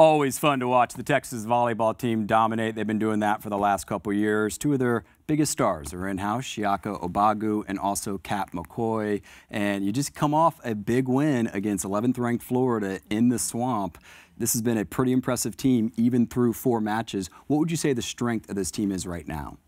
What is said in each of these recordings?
Always fun to watch the Texas volleyball team dominate. They've been doing that for the last couple years. Two of their biggest stars are in-house, Chiaka, Ogbogu, and also McCoy. And you just come off a big win against 11th ranked Florida in the Swamp. This has been a pretty impressive team, even through 4 matches. What would you say the strength of this team is right now?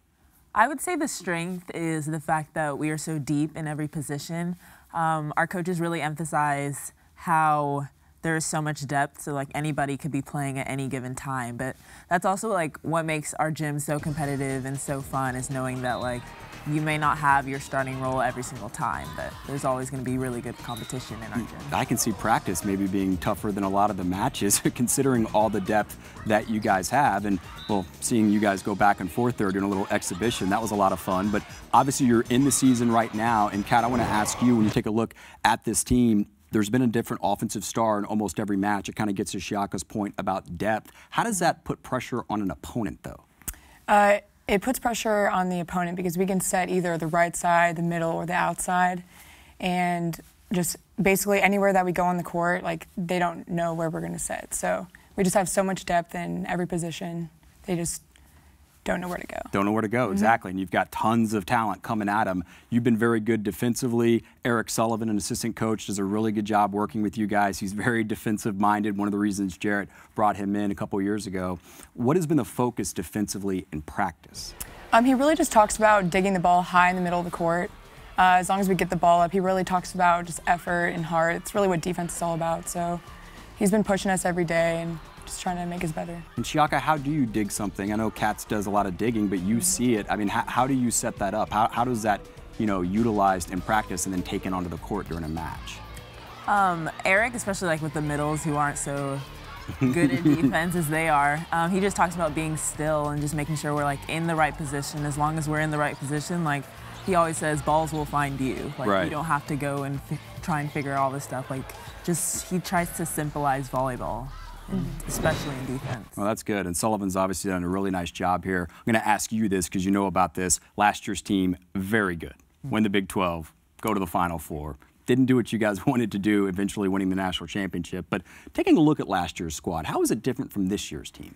I would say the strength is the fact that we are so deep in every position. Our coaches really emphasize how there is so much depth, so like anybody could be playing at any given time. But that's also like what makes our gym so competitive and so fun, is knowing that like you may not have your starting role every single time, but there's always going to be really good competition in our gym. I can see practice maybe being tougher than a lot of the matches, considering all the depth that you guys have. And well, seeing you guys go back and forth there doing a little exhibition, that was a lot of fun. But obviously you're in the season right now. And Kat, I want to ask you, when you take a look at this team, there's been a different offensive star in almost every match. It kind of gets to Chiaka's point about depth. How does that put pressure on an opponent, though? It puts pressure on the opponent because we can set either the right side, the middle, or the outside. And just basically anywhere that we go on the court, like, they don't know where we're going to set. So we just have so much depth in every position. They just don't know where to go. Don't know where to go, exactly. And you've got tons of talent coming at them. You've been very good defensively. Eric Sullivan, an assistant coach, does a really good job working with you guys. He's very defensive-minded, one of the reasons Jarrett brought him in a couple years ago. What has been the focus defensively in practice? He really just talks about digging the ball high in the middle of the court. As long as we get the ball up, he really talks about just effort and heart. It's really what defense is all about. So he's been pushing us every day and just trying to make us better. And Chiaka, how do you dig something? I know Katz does a lot of digging, but you see it. I mean, how do you set that up? How does that, you know, utilized in practice and then taken onto the court during a match? Eric, especially like with the middles who aren't so good at defense as they are, he just talks about being still and just making sure we're like in the right position. As long as we're in the right position, like he always says, balls will find you. Like right. You don't have to go and try and figure all this stuff. Like just he tries to symbolize volleyball. Especially in defense. Well, that's good. And Sullivan's obviously done a really nice job here. I'm going to ask you this because you know about this. Last year's team, very good. Win the Big 12, go to the Final Four. Didn't do what you guys wanted to do, eventually winning the national championship. But taking a look at last year's squad, how is it different from this year's team?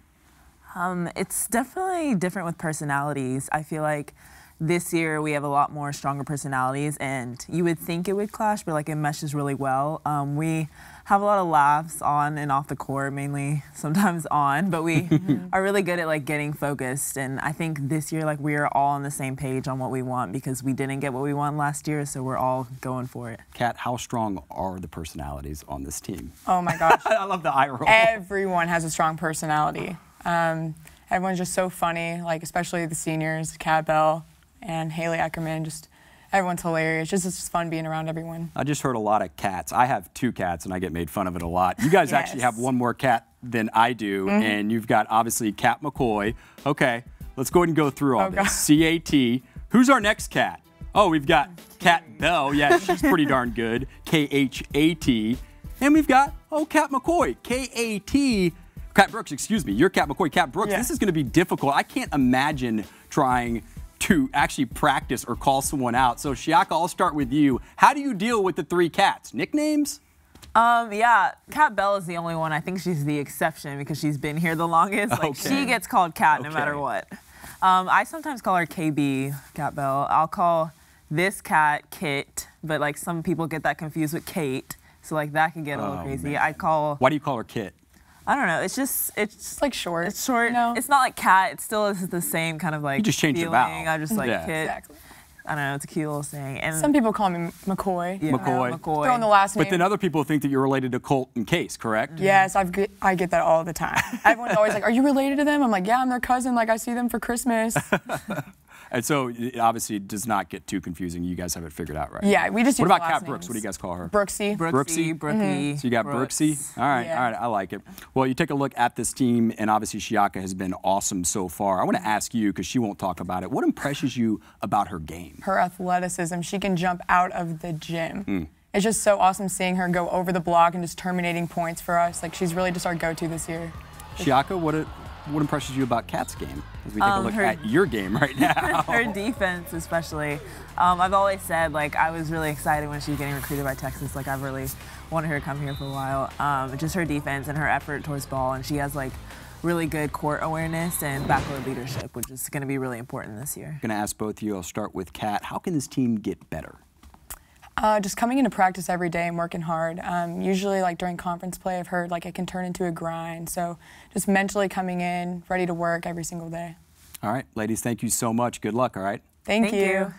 It's definitely different with personalities. I feel like this year we have a lot more stronger personalities, and you would think it would clash, but like it meshes really well. We have a lot of laughs on and off the court, mainly sometimes on, but we are really good at like getting focused. And I think this year, like, we are all on the same page on what we want because we didn't get what we want last year, so we're all going for it. Kat, how strong are the personalities on this team? Oh my gosh. I love the eye roll. Everyone has a strong personality. Everyone's just so funny, like especially the seniors, Kat Bell and Haley Eckerman, just everyone's hilarious. It's just fun being around everyone. I just heard a lot of cats. I have 2 cats, and I get made fun of it a lot. You guys actually have one more cat than I do, and you've got, obviously, McCoy. Okay, let's go ahead and go through all this. C-A-T. Who's our next cat? Oh, we've got Kat Bell. Yeah, she's pretty darn good. K-H-A-T. And we've got, McCoy. K-A-T. Kat Brooks, excuse me. You're McCoy. Kat Brooks. Yeah. This is going to be difficult. I can't imagine trying to actually practice or call someone out. So, Chiaka, I'll start with you. How do you deal with the 3 cats? Nicknames? Yeah, Kat Bell is the only one. I think she's the exception because she's been here the longest. Like, she gets called Kat no matter what. I sometimes call her KB, Kat Bell. I'll call this cat Kit, but like some people get that confused with Kate. So like that can get a little crazy. Man. Why do you call her Kit? I don't know. It's just like short. It's short. No. It's not like cat. It still is the same kind of like. You just change the vowel. I just like Kit. Exactly. I don't know. It's a cute little saying. And some people call me McCoy. Yeah, McCoy. Throw in the last name. But then other people think that you're related to Colt and Case, correct? Yes, I get that all the time. Everyone's always like, "Are you related to them?" I'm like, "Yeah, I'm their cousin. Like I see them for Christmas." And so, it obviously, does not get too confusing. You guys have it figured out, right? Yeah, we just use What about last Kat names. Brooks? What do you guys call her? Brooksy. Brookie. So you got Brooks. Brooksy? All right, all right, I like it. Well, you take a look at this team, and obviously Chiaka has been awesome so far. I want to ask you, because she won't talk about it, what impresses you about her game? Her athleticism. She can jump out of the gym. It's just so awesome seeing her go over the block and just terminating points for us. Like, she's really just our go-to this year. Chiaka, what impresses you about Kat's game as we take a look at your game right now? Her defense, especially. I've always said, like, I was really excited when she was getting recruited by Texas. Like, I've really wanted her to come here for a while. Just her defense and her effort towards ball, and she has, like, really good court awareness and backcourt leadership, which is going to be really important this year. I'm going to ask both of you. I'll start with Kat. How can this team get better? Just coming into practice every day and working hard. Usually, like during conference play, I've heard like it can turn into a grind. So just mentally coming in, ready to work every single day. All right, ladies, thank you so much. Good luck, all right? Thank you.